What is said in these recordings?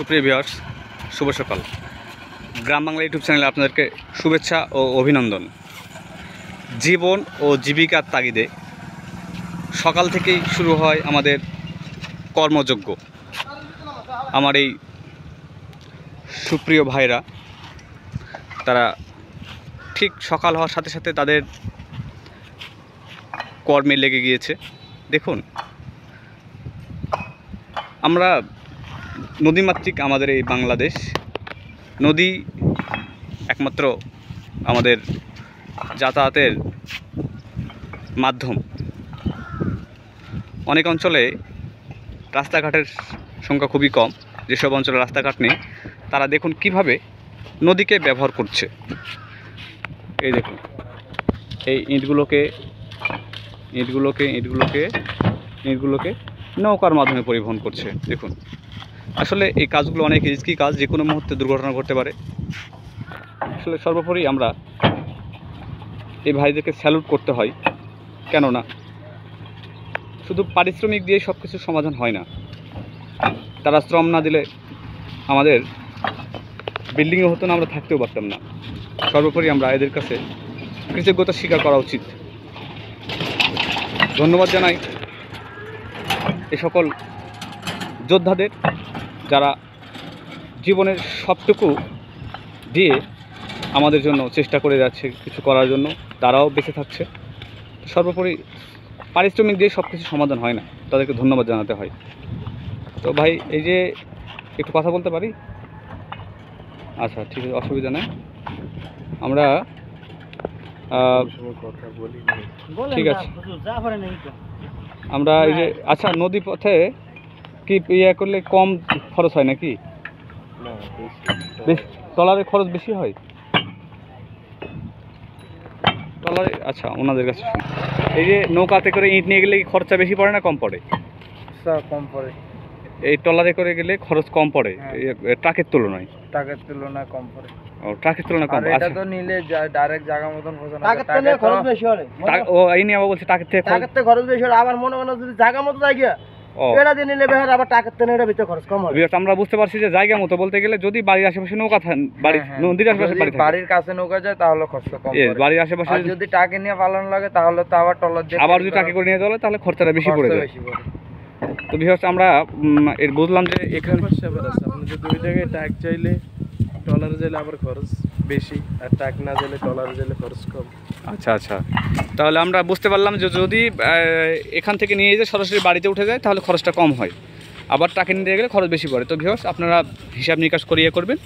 সুপ্রিয় ভিউয়ার্স, শুভ সকাল। গ্রাম বাংলা ইউটিউব চ্যানেলে আপনাদেরকে শুভেচ্ছা ও অভিনন্দন। জীবন ও জীবিকার তাগিদে সকাল থেকেই শুরু হয় আমাদের কর্মযজ্ঞ। আমার এই সুপ্রিয় ভাইরা তারা ঠিক সকাল হওয়ার সাথে সাথে তাদের কর্মে লেগে গিয়েছে। দেখুন, আমরা নদীমাতৃক আমাদের এই বাংলাদেশ। নদী একমাত্র আমাদের যাতায়াতের মাধ্যম। অনেক অঞ্চলে রাস্তাঘাটের সংখ্যা খুবই কম। যেসব অঞ্চলে রাস্তাঘাট নেই তারা দেখুন কিভাবে নদীকে ব্যবহার করছে। এই দেখুন, এই ইঁটগুলোকে নৌকার মাধ্যমে পরিবহন করছে। দেখুন, আসলে এই কাজগুলো অনেক রিস্কি কাজ, যে কোনো মুহূর্তে দুর্ঘটনা ঘটতে পারে। আসলে সর্বোপরি আমরা এই ভাইদেরকে স্যালুট করতে হয়, কেননা শুধু পারিশ্রমিক দিয়ে সব কিছুর সমাধান হয় না। তারা শ্রম না দিলে আমাদের বিল্ডিংও হতো না, আমরা থাকতেও পারতাম না। সর্বোপরি আমরা এদের কাছে কৃতজ্ঞতা স্বীকার করা উচিত। ধন্যবাদ জানাই এ সকল যোদ্ধাদের, যারা জীবনের সবটুকু দিয়ে আমাদের জন্য চেষ্টা করে যাচ্ছে কিছু করার জন্য। তারাও বেঁচে থাকছে। সর্বোপরি পারিশ্রমিক দিয়ে সব কিছু সমাধান হয় না, তাদেরকে ধন্যবাদ জানাতে হয়। তো ভাই, এই যে একটু কথা বলতে পারি? আচ্ছা, ঠিক আছে, অসুবিধা নেই। আমরা ঠিক আছে, আমরা এই যে আচ্ছা, নদী পথে কি ইয়ে করলে কম খরচ হয় নাকি? ট্রলারের খরচ বেশি হয় ট্রলারে? আচ্ছা, ওনাদের কাছে শুনি। এই যে নৌকাতে করে ইট নিয়ে গেলে কি খরচা বেশি পড়ে না কম পড়ে? কম পড়ে। এই ট্রলারে করে গেলে খরচ কম পড়ে ট্রাকের তুলনায়? ট্রাকের তুলনায় কম পড়ে। ও, ট্রাকের তুলনায় কম। এটা তো নিলে ডাইরেক্ট জায়গা মতন পৌঁছানো যায়। ট্রাকের থেকে খরচ বেশি হয়। ও, এই নিয়ে আবার বলছে ট্রাকের থেকে খরচ বেশি হয়। আবার মনে মনে যদি জায়গা মতো জায়গা এটা দিয়ে নিলে বেহার, আবার ট্রাকের থেকে এটা ভিতরে খরচ কম হবে। আমরা বুঝতে পারছি যে জায়গা মতো বলতে গেলে যদি বাড়ির আশেপাশে নৌকা বাড়ি নদীর আশেপাশে বাড়ির কাছে নৌকা যায় তাহলে খরচ কম পড়ে। বাড়ির আশেপাশে যদি ট্রাকে নিয়ে পালন লাগে তাহলে তো আবার ট্রলার দিয়ে, আবার যদি ট্রাকে করে নিয়ে যাওয়া তাহলে খরচাটা বেশি পড়ে যায়। তো বিশেষ আমরা এর বুঝলাম যে এখানে আপনি যদি ওই জায়গায় ট্রাক চাইলে ট্রলারে যাইলে আবার খরচ বেশি, আর ট্রাক না যাইলে ট্রলারে যাইলে খরচ কম। আচ্ছা আচ্ছা, তাহলে আমরা বুঝতে পারলাম যে যদি এখান থেকে নিয়ে যেয়ে সরাসরি বাড়িতে উঠে যায় তাহলে খরচটা কম হয়, আবার ট্রাকে নিয়ে গেলে খরচ বেশি পড়ে। তো ভিউয়ার্স, আপনারা হিসাব নিকাশ করিয়ে করবেন।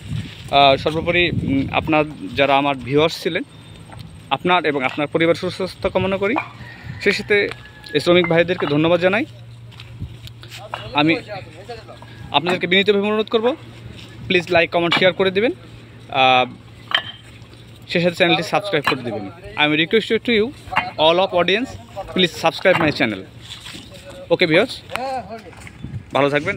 সর্বোপরি আপনার যারা আমার ভিউয়ার্স ছিলেন, আপনার এবং আপনার পরিবার সুস্বাস্থ্য কামনা করি। সেই সাথে শ্রমিক ভাইদেরকে ধন্যবাদ জানাই। আমি আপনাদেরকে বিনীতভাবে অনুরোধ করব, প্লিজ লাইক কমেন্ট শেয়ার করে দেবেন, সেই সাথে চ্যানেলটি সাবস্ক্রাইব করে দেবেন। I am requested to you all of audience, please subscribe my channel. Okay viewers, ভালো থাকবেন।